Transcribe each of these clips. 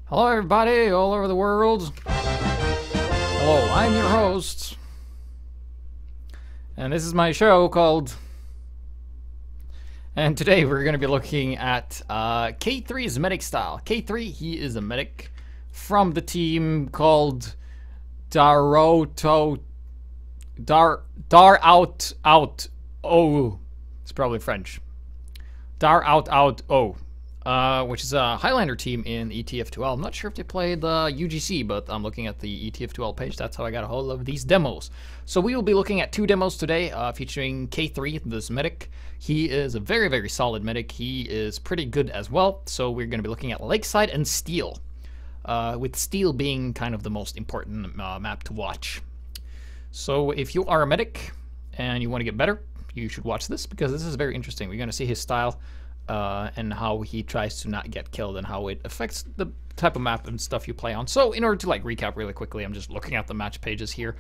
Hello everybody all over the world. Hello, I'm your host. And this is my show called... And today we're going to be looking at K3's medic style. K3, he is a medic from the team called Dar Out O. It's probably French. Dar Out O. Which is a Highlander team in ETF2L. I'm not sure if they played the UGC, but I'm looking at the ETF2L page. That's how I got a hold of these demos. So we will be looking at two demos today, featuring K3, this medic. He is a very, very solid medic. He is pretty good as well. So we're going to be looking at Lakeside and Steel, with Steel being kind of the most important map to watch. So if you are a medic and you want to get better, you should watch this because this is very interesting. We're going to see his style. And how he tries to not get killed and how it affects the type of map and stuff you play on. So in order to recap really quickly, I'm just looking at the match pages here.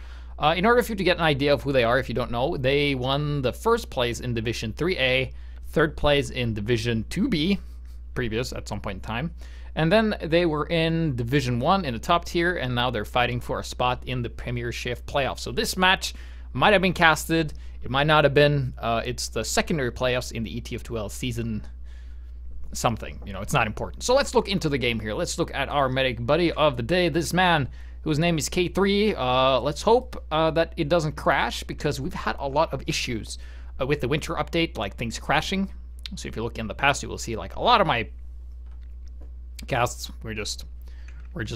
In order for you to get an idea of who they are, if you don't know, they won the first place in Division 3A, third place in Division 2B, previous at some point in time. And then they were in Division 1 in the top tier, and now they're fighting for a spot in the Premiership playoffs. So this match might have been casted, it might not have been. It's the secondary playoffs in the ETF2L season something, it's not important. So let's look into the game here. Let's look at our medic buddy of the day, this man whose name is K3. Let's hope that it doesn't crash, because we've had a lot of issues with the winter update, like things crashing. So if you look in the past, you will see like a lot of my casts we're just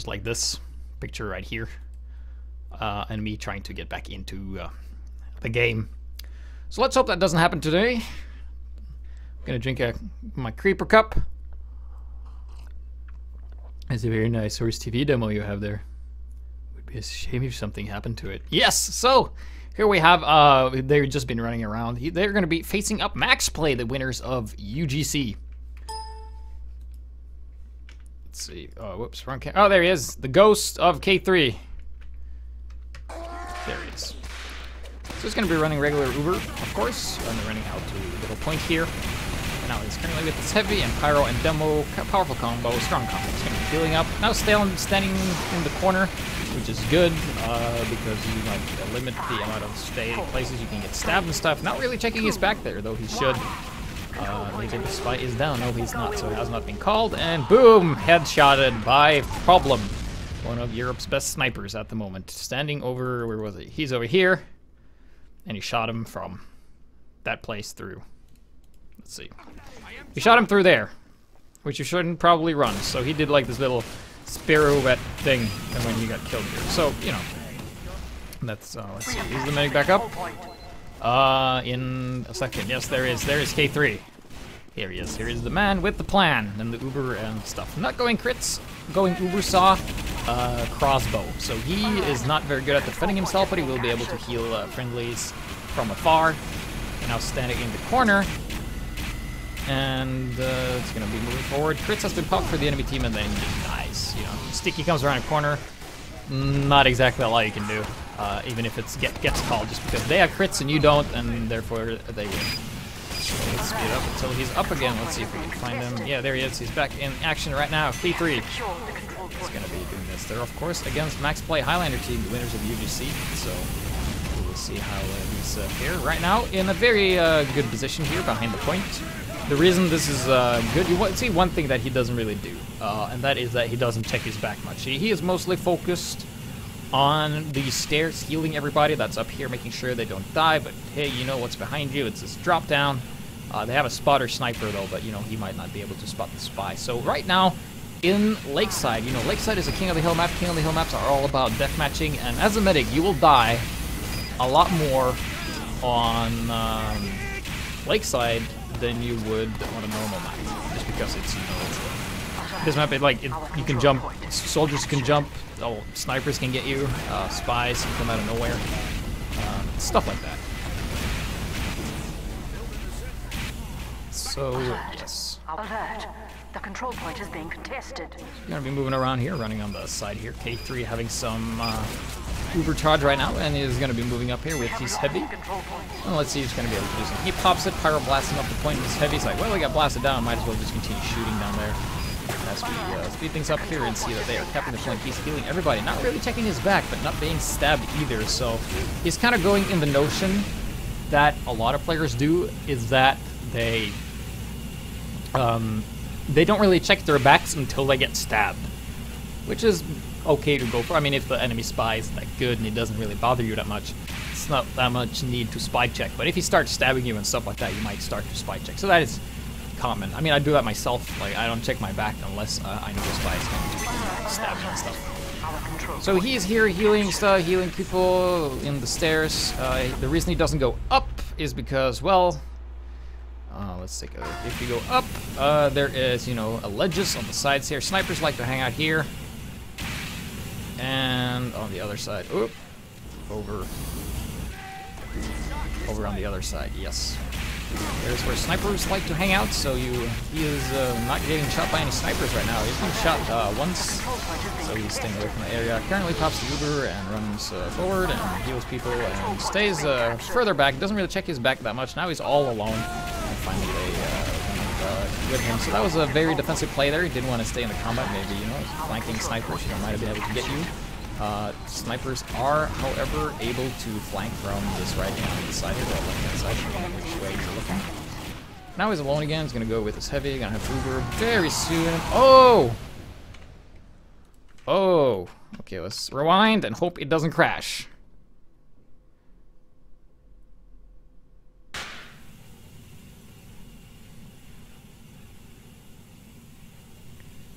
like this picture right here, and me trying to get back into the game. So let's hope that doesn't happen today. Gonna drink my creeper cup. It's a very nice Source TV demo you have there. Would be a shame if something happened to it. Yes, so here we have, they've just been running around. They're gonna be facing up Max Play, the winners of UGC. Let's see, oh, whoops, wrong cam. Oh, there he is, the ghost of K3. There he is. So he's gonna be running regular Uber, of course. And they're running out to a little point here. Now he's currently with this heavy and pyro and demo, powerful combo, strong combo. He's going to be healing up. Now standing in the corner, which is good because you might limit the amount of places you can get stabbed and stuff. Not really checking his back there, though he should. Maybe the spy is down. No, he's not, so he has not been called. And boom, headshotted by Problem, one of Europe's best snipers at the moment. Standing over, where was he? He's over here, and he shot him from that place through. Let's see. He shot him through there, which you shouldn't probably run. So he did like this little pirouette thing, and when he got killed here. So, that's, let's see. Is the medic back up? In a second. Yes, there is. There is K3. Here he is. Here is the man with the plan and the Uber and stuff. Not going crits, going Uber saw, crossbow. So he is not very good at defending himself, but he will be able to heal friendlies from afar. And now standing in the corner. And it's going to be moving forward. Crits has been popped for the enemy team, and then he just dies. Sticky comes around a corner. Not exactly a lot you can do, even if it gets called, just because they have crits and you don't, and therefore they win. So let's speed up until he's up again. Let's see if we can find him. Yeah, there he is. He's back in action right now. K3 is going to be doing this. They're, of course, against Max Play Highlander team, the winners of UGC. So we'll see how he's here right now in a very good position here behind the point. The reason this is good, you see one thing that he doesn't really do, and that is that he doesn't check his back much. He is mostly focused on the stairs, healing everybody that's up here, making sure they don't die, but hey, you know what's behind you, it's this drop down. They have a spotter sniper though, but he might not be able to spot the spy. So right now, in Lakeside, Lakeside is a King of the Hill map. King of the Hill maps are all about deathmatching, and as a medic, you will die a lot more on Lakeside than you would on a normal map, just because it's this map. You can jump, soldiers can jump, snipers can get you, spies can come out of nowhere, stuff like that. So yes. Alert! The control point is being contested. We're gonna be moving around here, running on the side here. K3 having some Uber charge right now, and is gonna be moving up here with his heavy. And let's see if he's gonna be able to do something. He pops it, pyro blasting up the point with his heavy. He's like, well, we got blasted down, might as well just continue shooting down there. as we speed things up here and see that they are capping the point, he's healing everybody. Not really checking his back, but not being stabbed either. So he's kind of going in the notion that a lot of players do, is that they don't really check their backs until they get stabbed, which is okay to go for. I mean, if the enemy spy is that good and it doesn't really bother you that much, it's not that much need to spy check. But if he starts stabbing you and stuff like that, you might start to spy check. So that is common. I mean, I do that myself. Like, I don't check my back unless I know the spy is going to stab me and stuff. So he is here healing stuff, healing people in the stairs. The reason he doesn't go up is because, well, let's take a look. If you go up, there is, you know, ledges on the sides here. Snipers like to hang out here. And on the other side, oop, over on the other side, yes. There's where snipers like to hang out, so he is not getting shot by any snipers right now. He's been shot once, so he's staying away from the area. Currently pops the Uber and runs forward and heals people and stays further back. Doesn't really check his back that much. Now he's all alone. And finally they with him. So that was a very defensive play there. He didn't want to stay in the combat. Maybe, you know, flanking snipers, you know, might have been able to get you. Snipers are, however, able to flank from this right-hand side or the left-hand side, depending on which way you're looking. Now he's alone again. He's going to go with his heavy. Going to have Uber very soon. Oh! Oh! Okay, let's rewind and hope it doesn't crash.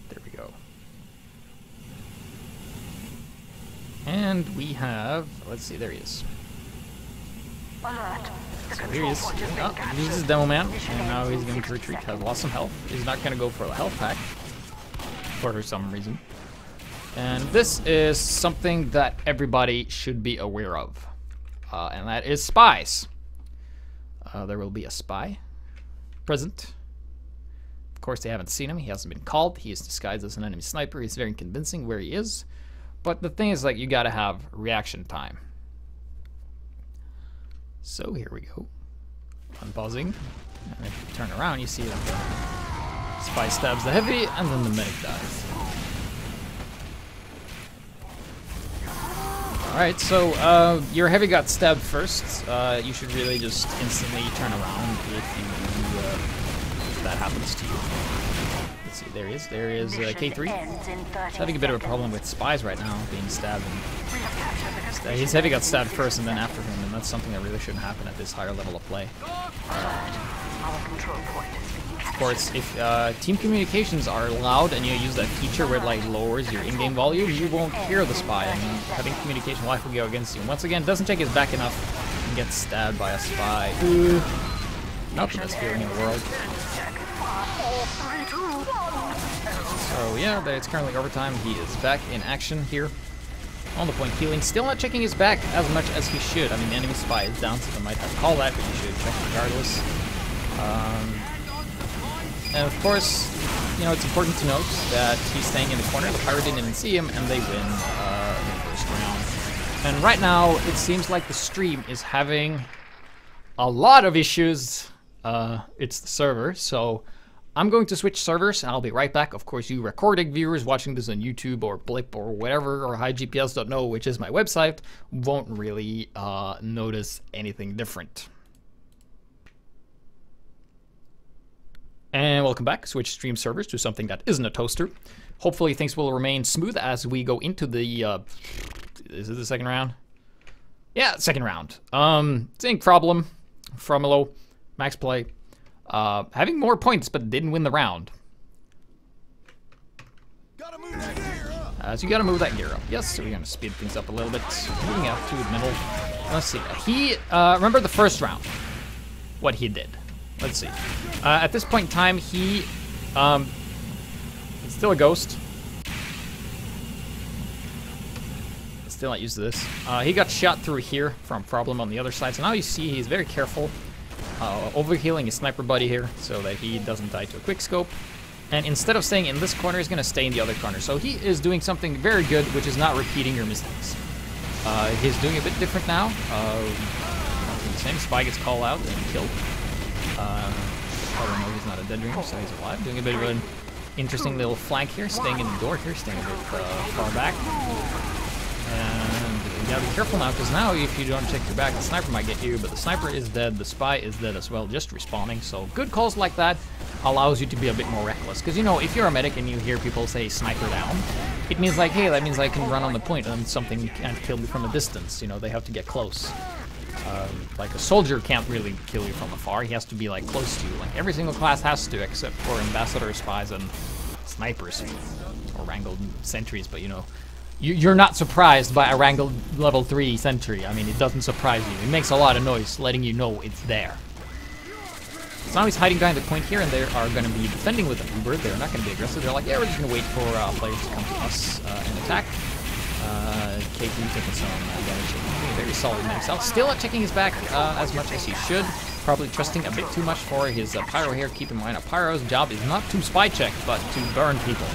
There we go. And we have, let's see, there he is. So here he is. Oh, this is Demo Man, and now he's going to retreat. Has lost some health. He's not going to go for the health pack for some reason. And this is something that everybody should be aware of, and that is spies. There will be a spy present. Of course, they haven't seen him. He hasn't been called. He is disguised as an enemy sniper. He's very convincing where he is. But the thing is, like, you gotta have reaction time. So here we go. Unpausing. And if you turn around, you see that the spy stabs the heavy, and then the medic dies. Alright, so your heavy got stabbed first. You should really just instantly turn around if that happens to you. Let's see, there he is. There is K3. He's having a bit of a problem with spies right now, being stabbed. And his heavy got stabbed first and then after him, and that's something that really shouldn't happen at this higher level of play. Of course, if team communications are loud and you use that feature where it like lowers your in-game volume, you won't hear the spy. I mean, having communication life will go against you. Once again, doesn't check his back enough and gets stabbed by a spy. Ooh. Not the best feeling in the world. So yeah, it's currently overtime. He is back in action here. On the point healing. Still not checking his back as much as he should. I mean, the enemy spy is down, so they might have to call that, but you should check regardless. And of course, you know, it's important to note that he's staying in the corner. The pirate didn't even see him, and they win the first round. And right now, it seems like the stream is having a lot of issues. It's the server, so I'm going to switch servers, and I'll be right back. Of course, you recording viewers watching this on YouTube or Blip or whatever, or HiGPS.no, which is my website, won't really notice anything different. And welcome back. Switch stream servers to something that isn't a toaster. Hopefully things will remain smooth as we go into the, is it the second round? Yeah, second round. Same problem. Fromelo, max play. Having more points, but didn't win the round. Gotta move that gear up. So you gotta move that gear up. Yes, so we're gonna speed things up a little bit. Moving out to the middle. Let's see. He, remember the first round? What he did. Let's see. At this point in time, he, it's still a ghost. Still not used to this. He got shot through here from Problem on the other side. So now you see he's very careful. Overhealing his sniper buddy here so that he doesn't die to a quick scope. And instead of staying in this corner, he's going to stay in the other corner. So he is doing something very good, which is not repeating your mistakes. He's doing a bit different now. The same spy gets called out and killed. Probably know he's not a dead dream, so he's alive. Doing a bit of an interesting little flank here, staying in the door here, staying a bit far back. And you gotta be careful now, because now if you don't check your back, the sniper might get you, but the sniper is dead, the spy is dead as well, just respawning. So good calls like that allows you to be a bit more reckless. Because, you know, if you're a medic and you hear people say sniper down, it means like, hey, that means I can run on the point and something can't kill me from a distance. You know, they have to get close. Like a soldier can't really kill you from afar, he has to be like close to you. Like every single class has to, except for ambassador spies and snipers, or wrangled sentries, but you know, you're not surprised by a wrangled level 3 sentry. I mean, it doesn't surprise you. It makes a lot of noise, letting you know it's there. So now he's hiding behind the point here, and they are going to be defending with an Uber. They're not going to be aggressive. They're like, yeah, we're just going to wait for players to come to us and attack. K3's taking some damage. Very solid in himself. Still not checking his back as much as he should. Probably trusting a bit too much for his pyro here. Keep in mind, a pyro's job is not to spy check, but to burn people.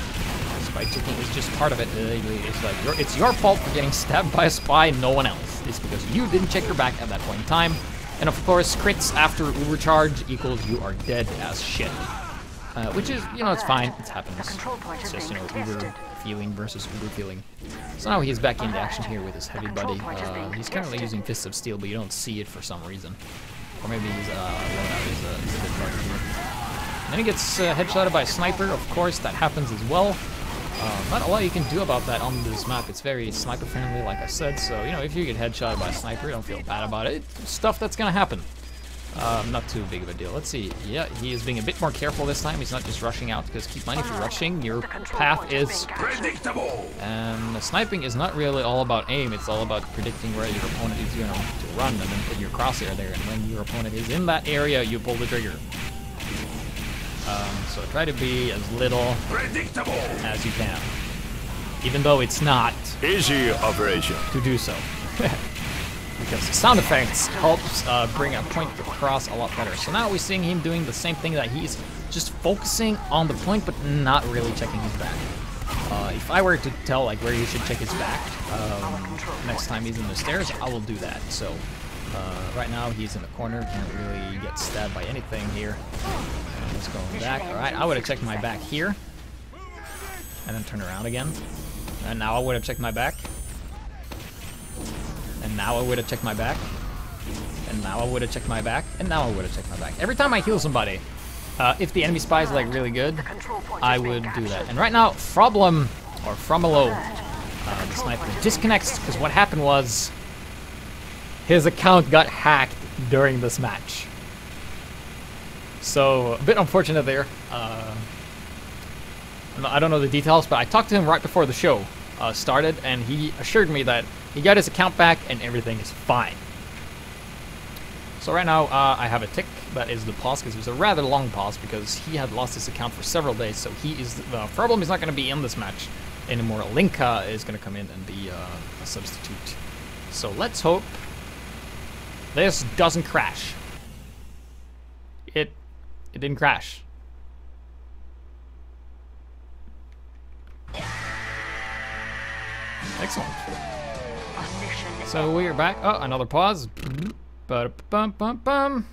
Spy checking is just part of it. It's like it's your fault for getting stabbed by a spy, no one else. It's because you didn't check your back at that point in time. And of course, crits after overcharge equals you are dead as shit. Which is, you know, it's fine. It happens. It's just, you know, Uber feeling versus Uber feeling. So now he's back into action here with his heavy buddy. He's currently using Fists of Steel, but you don't see it for some reason. Or maybe his loadout is a bit bugged here. And then he gets headshotted by a sniper. Of course, that happens as well. Not a lot you can do about that on this map. It's very sniper friendly, like I said. So, you know, if you get headshotted by a sniper, don't feel bad about it. It's stuff that's gonna happen. Not too big of a deal. Let's see. Yeah, he is being a bit more careful this time. He's not just rushing out, because keep in mind, if you're rushing, your path is predictable. And sniping is not really all about aim. It's all about predicting where your opponent is going to run, and then put your crosshair there. And when your opponent is in that area, you pull the trigger. So try to be as little predictable as you can, even though it's not easy operation to do so. Because sound effects helps bring a point across a lot better. So now we're seeing him doing the same thing, that he's just focusing on the point, but not really checking his back. If I were to tell like where you should check his back next time he's in the stairs, I will do that. So right now he's in the corner, can't really get stabbed by anything here. He's going back. All right, I would have checked my back here, and then turn around again. And now I would have checked my back. And now I would have checked my back. And now I would have checked my back. And now I would have checked my back. Every time I heal somebody, if the enemy spy is like really good, I would do that. And right now, Fromelo, the sniper, disconnects, because what happened was his account got hacked during this match. So a bit unfortunate there. I don't know the details, but I talked to him right before the show started, and he assured me that he got his account back and everything is fine. So right now I have a tick that is the pause, because it was a rather long pause because he had lost his account for several days. So he is the problem is not going to be in this match anymore. Linka is going to come in and be a substitute. So let's hope this doesn't crash. It didn't crash. Excellent. So we are back. Oh, another pause. Ba-da-bum-bum-bum.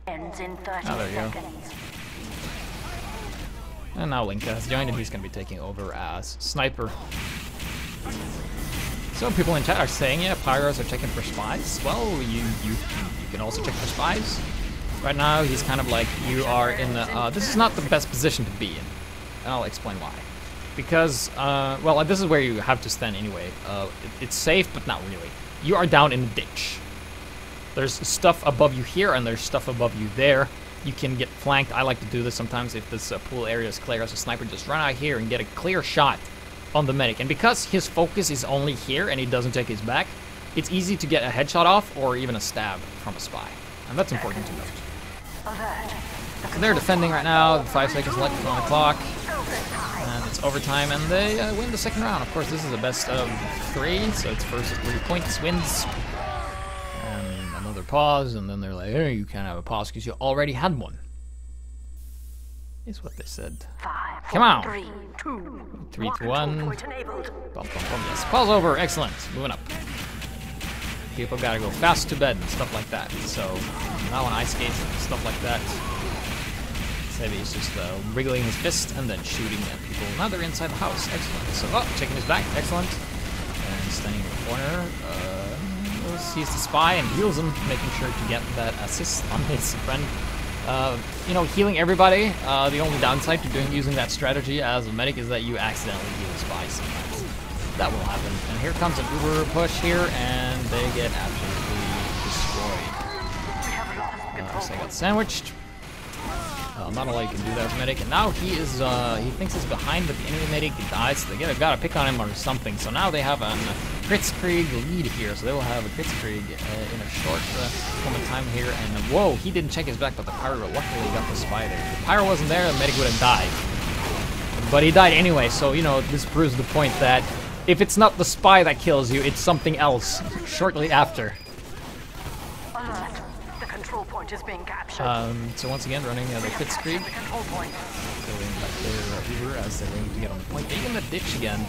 Ends in 30 there you go. seconds. And now Linka has joined, and he's going to be taking over as sniper. So people in chat are saying, yeah, pyros are checking for spies. Well, you can also check for spies. Right now, he's kind of like, you are in the, this is not the best position to be in. And I'll explain why. Because, well, this is where you have to stand anyway. It's safe, but not really. You are down in the ditch. There's stuff above you here, and there's stuff above you there. You can get flanked. I like to do this sometimes if this pool area is clear as a sniper. Just run out here and get a clear shot on the medic. And because his focus is only here and he doesn't check his back, it's easy to get a headshot off or even a stab from a spy. And that's important to note. So they're defending right now. 5 seconds left on the clock. And it's overtime, and they win the second round. Of course, this is a best of 3, so it's first 3 points wins. And another pause, and then they're like, hey, you can't have a pause because you already had one. Is what they said. 5, 4, Come on. 3, 2, 3 to 1. Point enabled. Bum, bum, bum. Yes, pause over. Excellent. Moving up. People gotta go fast to bed and stuff like that. So now on ice skates and stuff like that, This heavy is just wriggling his fist and then shooting at people. Now they're inside the house. Excellent. So, oh, checking his back. Excellent. And standing in the corner. Sees the spy and heals him, making sure to get that assist on his friend. You know, healing everybody. The only downside to using that strategy as a medic is that you accidentally heal a spy sometimes. That will happen. And here comes an Uber push here, and they get absolutely destroyed. So they got sandwiched. Not only can do that as a medic, and now he thinks he's behind, but the enemy medic dies, so they gotta pick on him or something. So now they have a K3's lead here, so they will have a K3's in a short moment of time here. And whoa, he didn't check his back, but the pyro luckily got the spy there. If the pyro wasn't there, the medic would have died. But he died anyway, so you know, this proves the point that if it's not the spy that kills you, it's something else shortly after. Alert. The control point is being captured. So once again, running the K3's. Going back there, Uber as they're waiting to get on the point. They in the ditch again,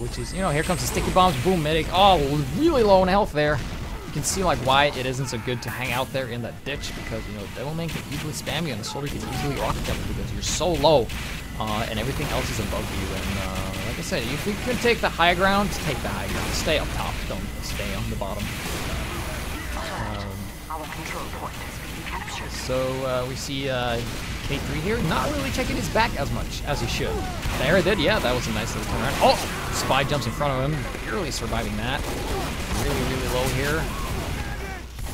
which is, you know, here comes the sticky bombs. Boom, medic. Oh, really low in health there. You can see like why it isn't so good to hang out there in that ditch, because you know Devilman can easily spam you and the soldier can easily rocket jump because you're so low, and everything else is above you. And like I said, if you can take the high ground, take the high ground. Stay up top. Don't stay on the bottom. Our control point is being captured. So we see K3 here, not really checking his back as much as he should. There it did, yeah, that was a nice little turnaround. Oh, spy jumps in front of him, barely surviving that. Really, really low here.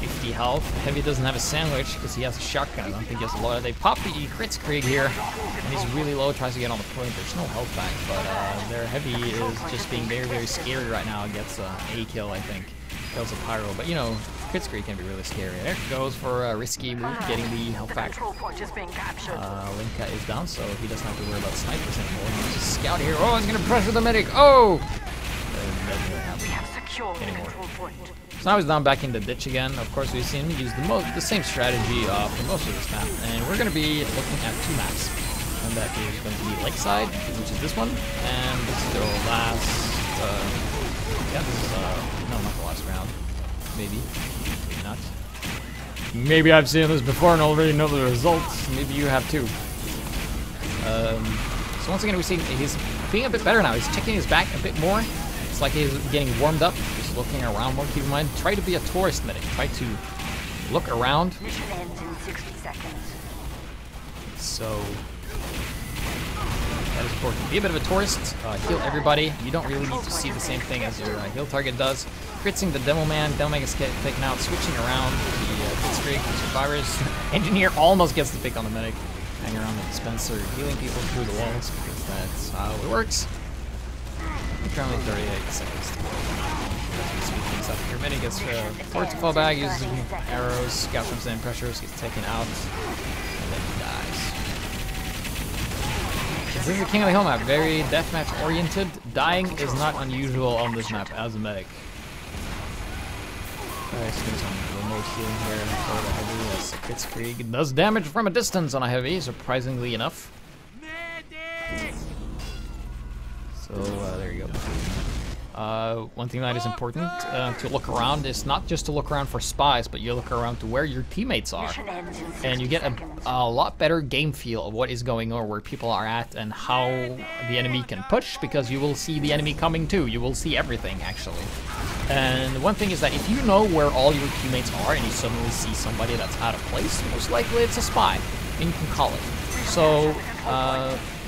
50 health. Heavy doesn't have a sandwich because he has a shotgun. I don't think he has a lot. They pop the K3's here, and he's really low, tries to get on the point. There's no health back, but their Heavy is just being very, very scary right now. Gets a kill, I think. Kills a pyro, but you know, K3's can be really scary. There it goes for a risky move, getting the health back. Linka is down, so he doesn't have to worry about snipers anymore. He's just scout here. Oh, he's gonna pressure the medic. Oh! We have secured the control point. So now he's down back in the ditch again. Of course, we've seen him use the same strategy for most of this map, and we're gonna be looking at two maps. And that is going to be Lakeside, which is this one, and this is their last. Yeah, this is no, not the last round. Maybe not. Maybe I've seen this before and already know the results. Maybe you have too. So once again, we see he's being a bit better now. He's checking his back a bit more. It's like he's getting warmed up. Just looking around more. Keep in mind, try to be a tourist medic. Try to look around. Mission ends in 60 seconds. So that is important. Be a bit of a tourist. Heal everybody. You don't really need to see the same thing as your heal target does. Critzing the Devilman. Devilman gets taken out. Switching around the Blitzkrieg, the survivors. Engineer almost gets the pick on the medic. Hang around the dispenser, healing people through the walls because that's how it works. Currently 38 seconds to go. Speed things up here. Medic gets forward to fall back, uses arrows. Scout comes in, pressures, gets taken out, and then he dies. This is the King of the Hill map, very deathmatch oriented. Dying is not unusual on this map as a medic. Alright, so there's some remote healing here for the Heavy as Blitzkrieg does damage from a distance on a Heavy, surprisingly enough. So there you go. One thing that is important to look around is not just to look around for spies, but you look around to where your teammates are. And you get a lot better game feel of what is going on, where people are at, and how the enemy can push, because you will see the enemy coming too. You will see everything, actually. And one thing is that if you know where all your teammates are and you suddenly see somebody that's out of place, most likely it's a spy, and you can call it. So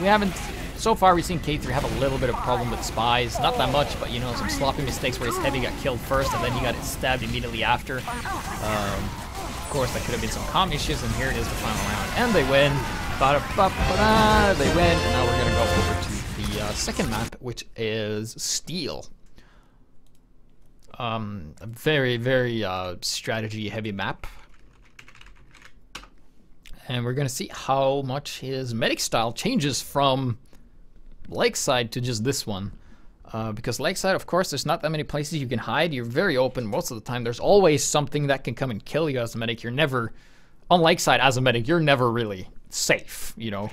we haven't. So far, we've seen K3 have a little bit of problem with spies. Not that much, but you know, some sloppy mistakes where his Heavy got killed first and then he got stabbed immediately after. Of course, there could have been some comm issues, and here it is the final round. And they win. Ba-da-ba-ba-da, they win. And now we're going to go over to the second map, which is Steel. A very, very strategy-heavy map. And we're going to see how much his medic style changes from Lakeside to just this one. Because Lakeside, of course, there's not that many places you can hide. You're very open most of the time. There's always something that can come and kill you as a medic. You're never, on Lakeside as a medic, you're never really safe, you know.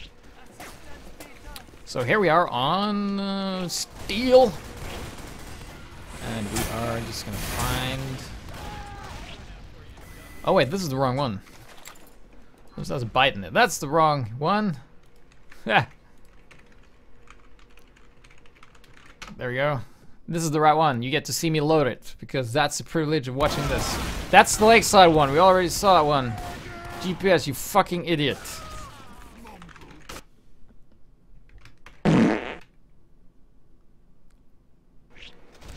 So here we are on Steel. And we are just going to find... Oh wait, this is the wrong one. This has a bite in it. That's the wrong one. Yeah. There we go. This is the right one. You get to see me load it because that's the privilege of watching this. That's the Lakeside one. We already saw that one. GPS, you fucking idiot.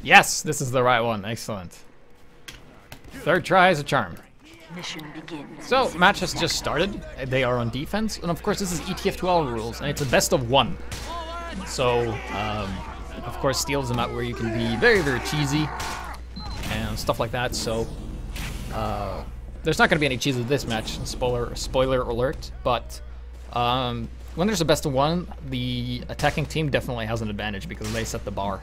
Yes, this is the right one. Excellent. Third try is a charm. Mission begins. So, match has just started. They are on defense. And of course, this is ETF12 rules, and it's a best of one. So, of course, Steel is a map where you can be very, very cheesy and stuff like that. So, there's not going to be any cheese with this match. Spoiler alert. But when there's a best of one, the attacking team definitely has an advantage because they set the bar.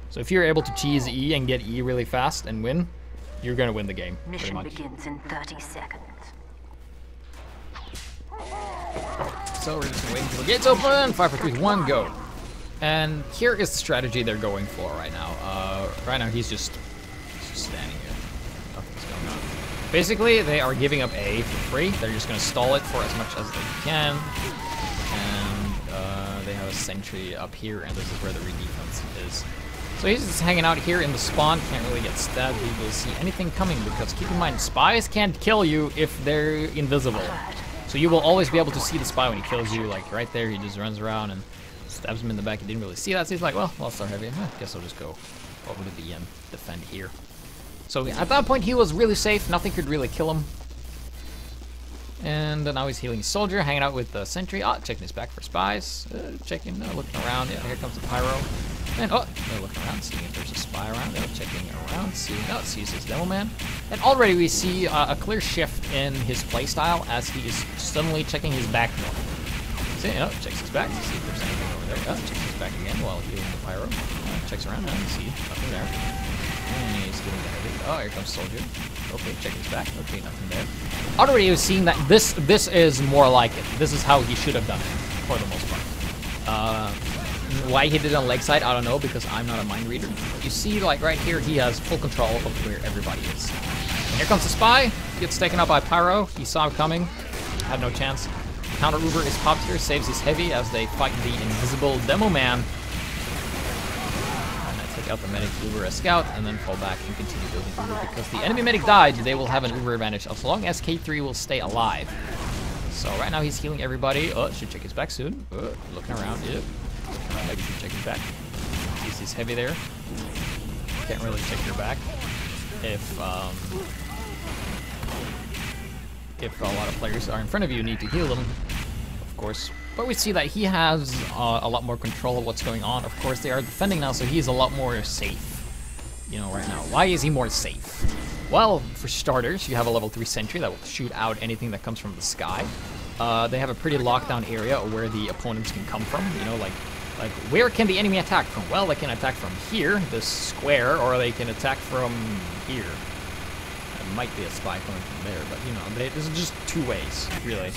So if you're able to cheese E and get E really fast and win, you're going to win the game. Mission begins in 30 seconds. So we're just waiting until the gates open. 5, 4, 3, 1, go. And here is the strategy they're going for right now. Right now he's just standing here. Nothing's going on. Basically, they are giving up A for free. They're just going to stall it for as much as they can. And they have a sentry up here, and this is where the re-defense is. So he's just hanging out here in the spawn, can't really get stabbed, he will see anything coming, because keep in mind, spies can't kill you if they're invisible. So you will always be able to see the spy when he kills you, like right there, he just runs around and stabs him in the back. He didn't really see that, so he's like, well, I'll start heavy. Guess I'll just go over to B and defend here. So at that point, he was really safe, nothing could really kill him. And now he's healing soldier, hanging out with the sentry. Checking his back for spies. Looking around. Yeah, here comes the pyro. And they're looking around, seeing if there's a spy around. They're checking around, sees his demo man. And already we see a clear shift in his playstyle as he is suddenly checking his back more. See, checks his back to see if there's anything over there. Checks his back again while healing the pyro. Checks around, see nothing there. And he's healing the heavy. Here comes soldier. Okay, check his back. Okay, nothing there. Already he was seeing that this is more like it. This is how he should have done it, for the most part. Why he did it on Lakeside, I don't know, because I'm not a mind reader. But you see, like right here, he has full control of where everybody is. And here comes the spy. Gets taken out by pyro. He saw it coming. Had no chance. Counter Uber is popped here, saves his heavy as they fight the invisible demo man. Take out the medic, Uber a scout, and then fall back and continue building Uber, because the enemy medic died, they will have an Uber advantage as long as K3 will stay alive. So right now he's healing everybody. Should check his back soon. Looking around, yep. Maybe should check his back. He's heavy there. Can't really check your back if a lot of players are in front of you, need to heal them, of course. But we see that he has a lot more control of what's going on. Of course, they are defending now, so he's a lot more safe, right now. Why is he more safe? Well, for starters, you have a level 3 sentry that will shoot out anything that comes from the sky. They have a pretty locked down area where the opponents can come from, like where can the enemy attack from? Well, they can attack from here, this square, or they can attack from here. There might be a spy coming from there, but this is just two ways, really.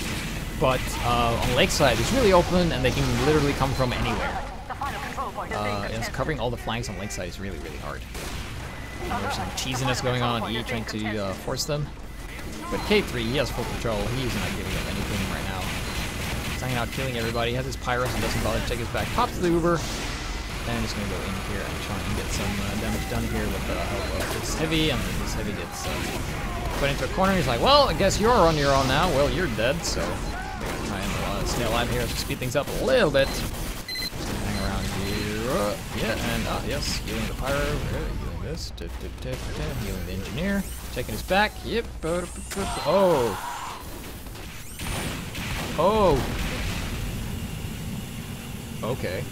But on Lakeside, it's really open, and they can literally come from anywhere. And covering all the flanks on Lakeside is really, really hard. And there's some cheesiness going on, E trying to force them. But K3, he has full control. He's not giving up anything right now. He's hanging out, killing everybody. He has his pyros and doesn't bother to take his back. Pops the Uber. And just going to go in here and try and get some damage done here with the help of his heavy. And then his heavy gets put into a corner. He's like, well, I guess you're on your own now. Well, you're dead, so try and stay alive here to speed things up a little bit. Hang around here. Yeah, and yes, healing the pyro. Healing this. Healing the engineer. Checking his back. Yep. Oh. Okay.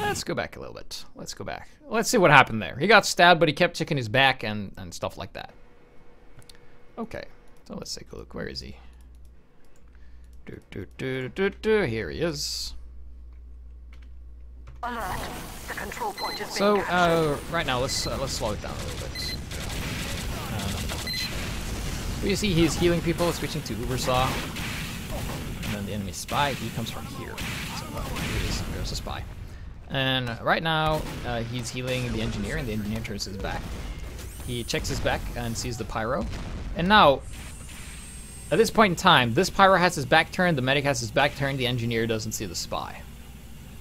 Let's go back a little bit. Let's go back. Let's see what happened there. He got stabbed, but he kept checking his back and stuff like that. Okay. So let's take a look. Where is he? Here he is. Alert. The control point is So being captured. right now let's slow it down a little bit. Not much. So you see he's healing people, switching to Ubersaw, and then the enemy spy, he comes from here. So there's a spy. And right now he's healing the engineer, and the engineer turns his back. He checks his back and sees the pyro. And now, at this point in time, this pyro has his back turned, the medic has his back turned, the engineer doesn't see the spy.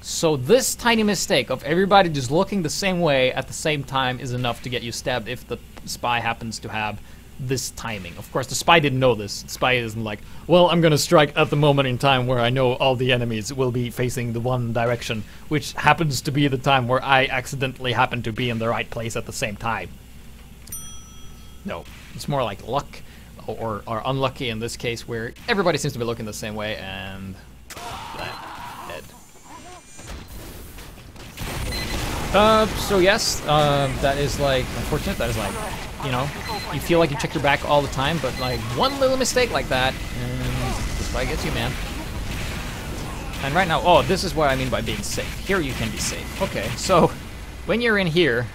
So this tiny mistake of everybody just looking the same way at the same time is enough to get you stabbed if the spy happens to have this timing. Of course, the spy didn't know this. The spy isn't like, well, I'm gonna strike at the moment in time where I know all the enemies will be facing the one direction, which happens to be the time where I accidentally happen to be in the right place at the same time. No, it's more like luck. Or unlucky in this case, where everybody seems to be looking the same way, and dead. So yes, that is like unfortunate. That is like, you know, you feel like you check your back all the time, but like one little mistake like that, and this fight gets you, man. And right now, oh, this is what I mean by being safe. Here you can be safe. Okay, so when you're in here,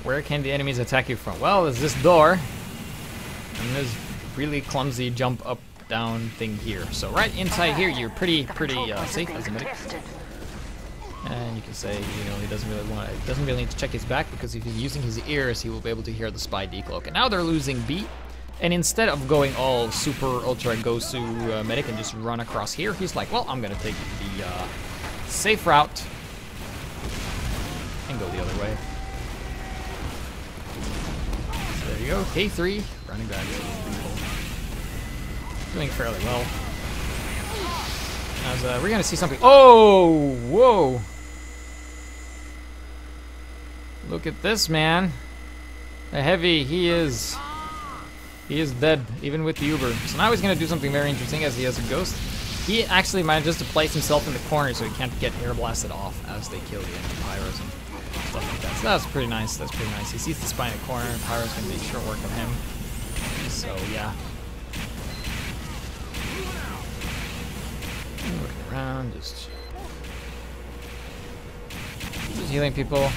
where can the enemies attack you from? Well, there's this door. And there's really clumsy jump up down thing here. So right inside here, you're pretty safe as a medic. And you can say, you know, he doesn't really need to check his back, because if he's using his ears, he will be able to hear the spy decloak. And now they're losing B. And instead of going all super ultra gosu medic and just run across here, he's like, well, I'm gonna take the safe route and go the other way. So there you go, K3. Running back, doing fairly well. As we're gonna see something. Oh, whoa! Look at this man. The heavy, he is dead, even with the Uber. So now he's gonna do something very interesting, as he has a ghost. He actually manages to place himself in the corner so he can't get air blasted off as they kill the enemy pyros and stuff like that. So that's pretty nice. That's pretty nice. He sees the spy in the corner, and pyro's gonna make short work of him. So yeah. Working around, just healing people.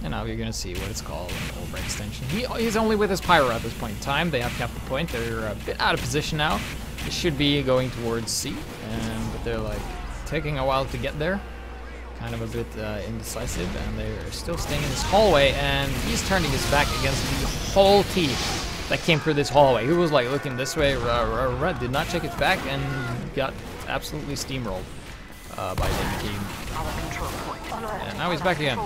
And now you're gonna see what it's called, an over extension. He's only with his pyro at this point in time. They have kept the point. They're a bit out of position now. They should be going towards C, but they're like taking a while to get there. Kind of a bit indecisive, and they're still staying in this hallway, and he's turning his back against the whole team that came through this hallway. He was like looking this way, did not check his back, and got absolutely steamrolled by the team. And now he's back again.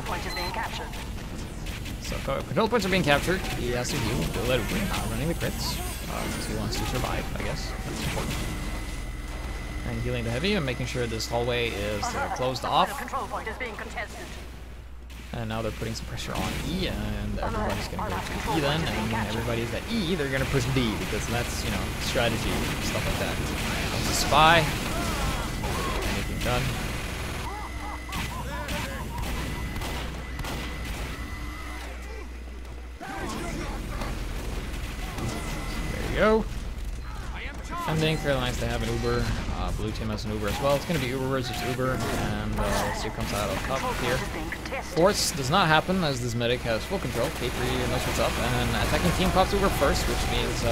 So control points are being captured. He has to heal. They'll let him not running the crits because he wants to survive, I guess. That's important. And healing the heavy and making sure this hallway is closed off. And now they're putting some pressure on E, and everybody's going to go to E then, and when everybody's at E, they're going to push D, because that's, you know, strategy and stuff like that. There's a spy. Anything done. There you go. Defending, fairly nice to have an Uber. Blue team has an Uber as well. It's going to be Uber versus Uber, and let's see who comes out on top here. Force does not happen, as this medic has full control. K3 knows what's up, and attacking team pops Uber first, which means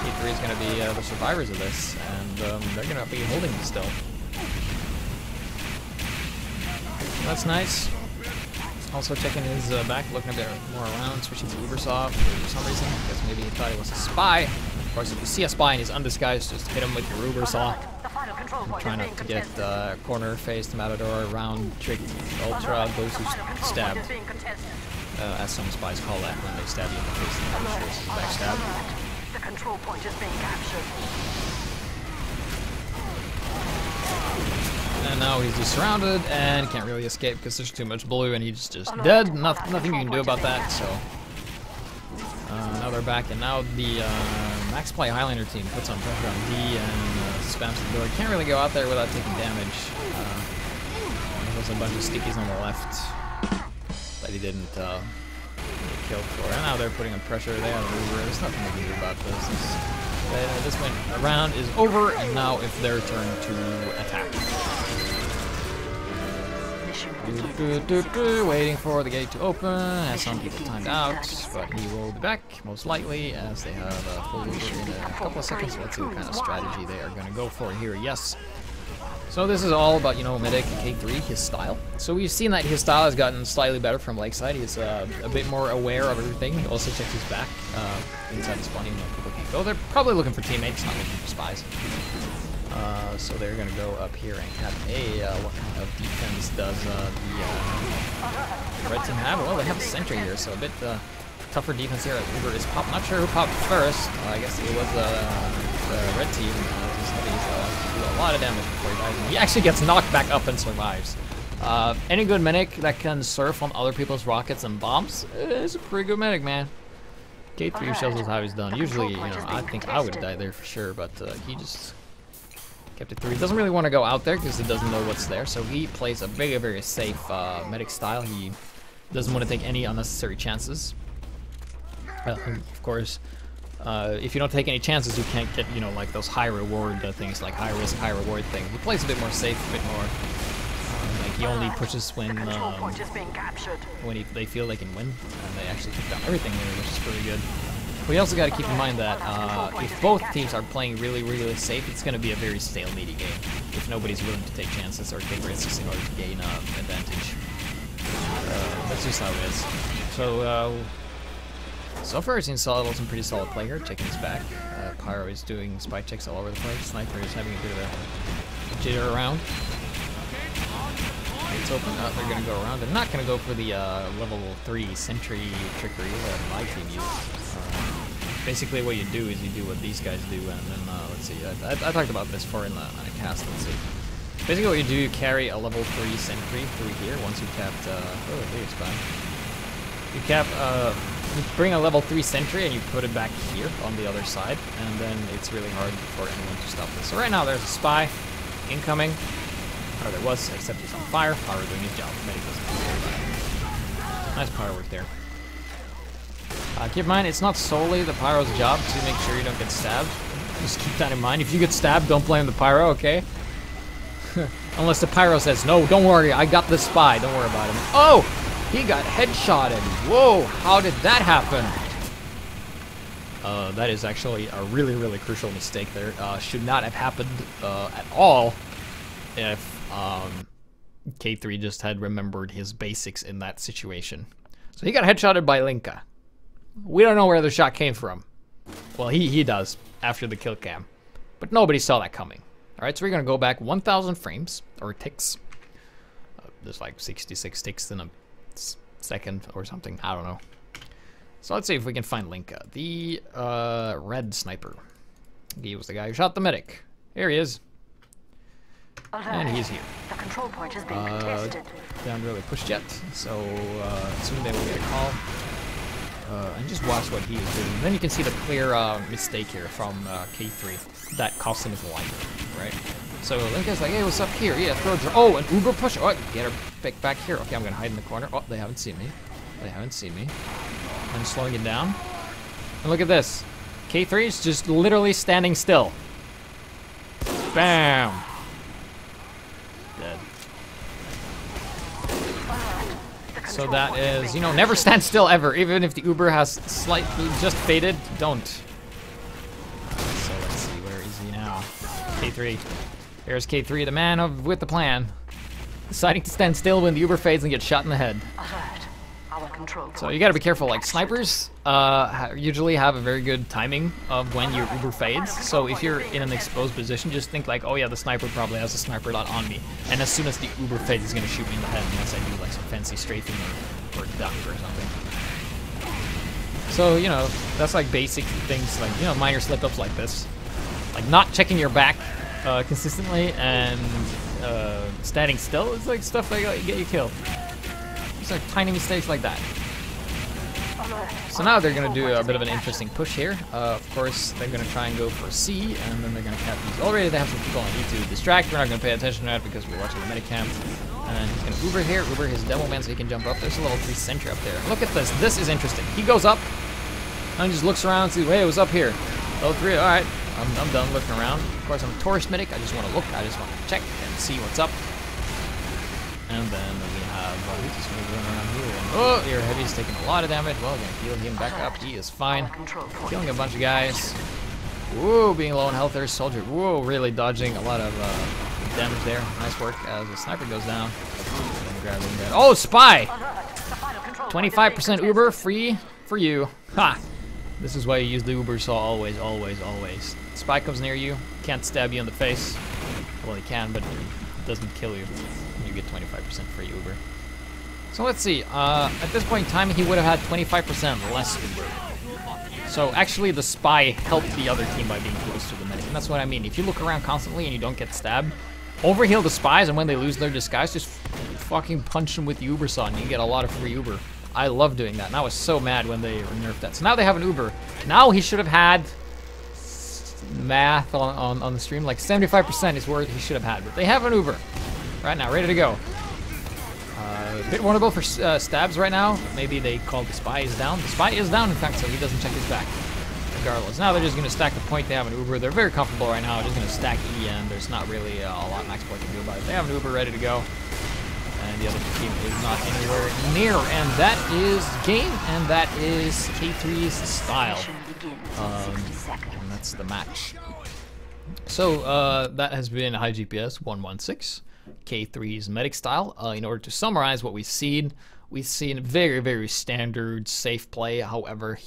K3 is going to be the survivors of this, and they're going to be holding still. That's nice. Also checking his back, looking a bit more around, switching to Uber saw for some reason, because maybe he thought he was a spy. Of course, if you see a spy and he's undisguised, just hit him with your Uber saw. Try not to get corner-faced Matador, round, trick, ultra, those who stabbed. As some spies call that, when they stab you in the face and have versus backstab. The control point is being captured. And now he's just surrounded and can't really escape because there's too much blue, and he's just dead. Nothing you can do about that. So now they're back, and now the Max Play Highlander team puts on pressure on D and spams the door. Can't really go out there without taking damage. There's a bunch of stickies on the left that he didn't get killed for. And now they're putting on pressure. They have an Uber. There's nothing they can do about this. This round is over, and now it's their turn to attack. Waiting for the gate to open, as some people timed out, but he will be back, most likely, as they have a full Uber in a couple of seconds. Let's see what kind of strategy they are going to go for here. Yes. So this is all about, you know, Medic K3, his style. So we've seen that his style has gotten slightly better from Lakeside. He's a bit more aware of everything. He also checks his back. Inside is funny, you know, people can't go. They're probably looking for teammates, not looking for spies. So they're gonna go up here and have what kind of defense does the red team have? Well, they have a sentry here, so a bit tougher defense here. Uber is popped. Not sure who popped first. I guess it was the red team. Do a lot of damage before he dies. And he actually gets knocked back up and survives. Any good medic that can surf on other people's rockets and bombs is a pretty good medic, man. K3 shows us how he's done. Usually, you know, I think I would die there for sure, but he just kept it through. He doesn't really want to go out there because he doesn't know what's there, so he plays a very, very safe medic style. He doesn't want to take any unnecessary chances. Of course, if you don't take any chances, you can't get, you know, like those high reward things, like high risk, high reward thing. He plays a bit more safe, a bit more like he only pushes when they feel they can win, and they actually took down everything there, which is pretty good. We also got to keep in mind that if both teams are playing really, really safe, it's going to be a very stalemate game if nobody's willing to take chances or take risks in order to gain an advantage. That's just how it is. So far it seems solid, some pretty solid play here, checking his back. Pyro is doing spy checks all over the place. Sniper is having a bit of a jitter around. It's open. They're going to go around. They're not going to go for the level 3 sentry trickery that my team used. Basically what you do is you do what these guys do, and then, let's see, I talked about this before in a cast, let's see. Basically what you do, you carry a level 3 sentry through here once you capped, oh, here's fine. You bring a level 3 sentry and you put it back here on the other side, and then it's really hard for anyone to stop this. So right now there's a spy incoming, or there was, except he's on fire. Pyro doing his job. Medic doesn't do it. Nice pyro work there. Keep in mind, it's not solely the pyro's job to make sure you don't get stabbed. Just keep that in mind. If you get stabbed, don't blame the pyro, okay? Unless the pyro says, no, don't worry, I got this spy, don't worry about him. Oh! He got headshotted. Whoa, how did that happen? That is actually a really, really crucial mistake there. Should not have happened at all if K3 just had remembered his basics in that situation. So he got headshotted by Linka. We don't know where the shot came from. Well, he does after the kill cam. But nobody saw that coming. Alright, so we're going to go back 1,000 frames, or ticks. There's like 66 ticks in a second or something. I don't know. So let's see if we can find Linka. The red sniper. He was the guy who shot the medic. Here he is. And he's here. The control point is being contested. They haven't really pushed yet, so soon they will get a call. And just watch what he is doing. Then you can see the clear mistake here from K3 that cost him his life, right? So Linka's like, hey, what's up here? Yeah, throw a drone. Oh, an Uber push. Oh, get her back here. Okay, I'm gonna hide in the corner. Oh, they haven't seen me. They haven't seen me. I'm slowing it down. And look at this. K3 is just literally standing still. Bam. Dead. So that is, you know, never stand still ever. Even if the Uber has slightly just faded, don't. So let's see, where is he now? K3. There's K3, the man with the plan. Deciding to stand still when the Uber fades and gets shot in the head. So you gotta be careful, like snipers usually have a very good timing of when your Uber fades. So if you're in an exposed position, just think like, oh yeah, the sniper probably has a sniper dot on me. And as soon as the Uber fades, he's gonna shoot me in the head unless I do like some fancy strafing or duck or something. So, you know, that's like basic things, like, you know, minor slip-ups like this. Like not checking your back consistently and standing still is like stuff that get you killed. Just like tiny mistakes like that. So now they're going to do a bit of an interesting push here. Of course, they're going to try and go for C, and then they're going to cap these. Already they have some people on E to distract. We're not going to pay attention to that because we're watching the medicam. And he's going to Uber here. Uber his demo man so he can jump up. There's a level 3 sentry up there. Look at this. This is interesting. He goes up and just looks around and sees, hey, what's up here? Level 3, all right. I'm done looking around. Of course, I'm a tourist medic. I just want to look. I just want to check and see what's up. And then we have, he's just going to run around here. And, oh, your heavy's taking a lot of damage. Well, going to heal him back up. He is fine. Killing a bunch of guys. Whoa, being low on health there. Soldier, whoa, really dodging a lot of damage there. Nice work as the sniper goes down. Oh, spy! Alert! The final control 25% Uber free for you. Ha! This is why you use the Uber saw always, always, always. Spy comes near you, can't stab you in the face. Well, he can, but it doesn't kill you. You get 25% free Uber. So let's see. At this point in time, he would have had 25% less Uber. So actually, the spy helped the other team by being close to the medic. And that's what I mean. If you look around constantly and you don't get stabbed, overheal the spies, and when they lose their disguise, just fucking punch them with the Uber saw, and you get a lot of free Uber. I love doing that, and I was so mad when they nerfed that. So now they have an Uber. Now he should have had math on the stream, like 75% is where he should have had, but they have an Uber right now, ready to go. A bit vulnerable for stabs right now. Maybe they called the spy is down. The spy is down, in fact, so he doesn't check his back. Regardless, now they're just going to stack the point. They have an Uber. They're very comfortable right now. Just going to stack E, and there's not really a lot Max Point can do about it. They have an Uber ready to go, and the other team is not anywhere near. And that is game, and that is K3's style. And that's the match. So that has been HiGPS 116, K3's medic style. In order to summarize what we've seen very, very standard safe play. However,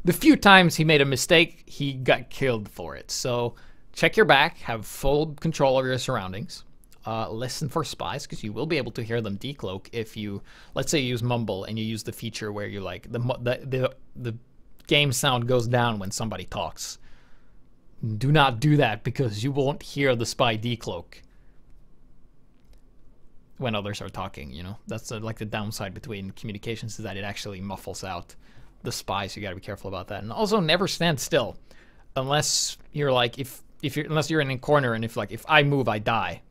the few times he made a mistake, he got killed for it. So check your back, have full control of your surroundings. Listen for spies, because you will be able to hear them decloak if you, let's say you use mumble and you use the feature where you like the game sound goes down when somebody talks. Do not do that, because you won't hear the spy decloak when others are talking, you know? That's like the downside between communications, is that it actually muffles out the spies. You got to be careful about that. And also never stand still unless you're like unless you're in a corner, and if I move, I die.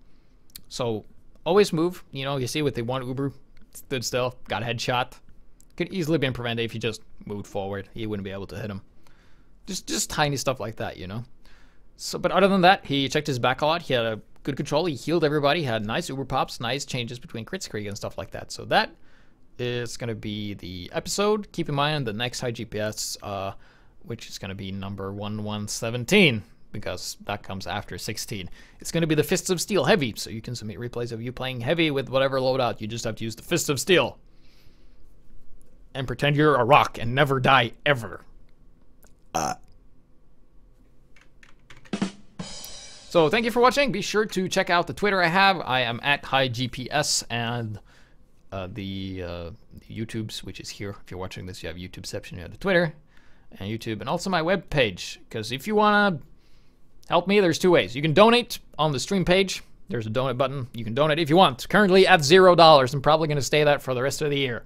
So always move. You know, you see with the one Uber stood still, got a headshot. Could easily been prevented if you just moved forward. He wouldn't be able to hit him. Just tiny stuff like that, you know. So, but other than that, he checked his back a lot. He had a good control. He healed everybody. He had nice Uber pops, nice changes between crit screen and stuff like that. So that is going to be the episode. Keep in mind the next HiGPS, which is going to be number 1117, because that comes after 16. It's going to be the Fists of Steel Heavy, so you can submit replays of you playing Heavy with whatever loadout. You just have to use the Fists of Steel and pretend you're a rock and never die ever. So thank you for watching. Be sure to check out the Twitter I have. I am at HiGPS, and the YouTubes, which is here. If you're watching this, you have YouTube section, you have the Twitter and YouTube, and also my web page. Because if you want to help me, there's two ways. You can donate on the stream page. There's a donate button. You can donate if you want. Currently at $0. I'm probably going to stay that for the rest of the year.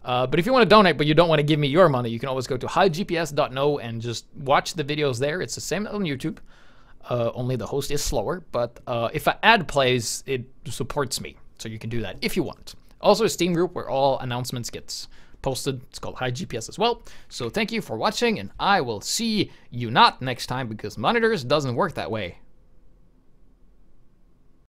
But if you want to donate, but you don't want to give me your money, you can always go to higps.no and just watch the videos there. It's the same on YouTube. Only the host is slower, but if an ad plays, it supports me. So you can do that if you want. Also a Steam group where all announcements gets posted. It's called HiGPS as well. So thank you for watching, and I will see you not next time, because monitors doesn't work that way.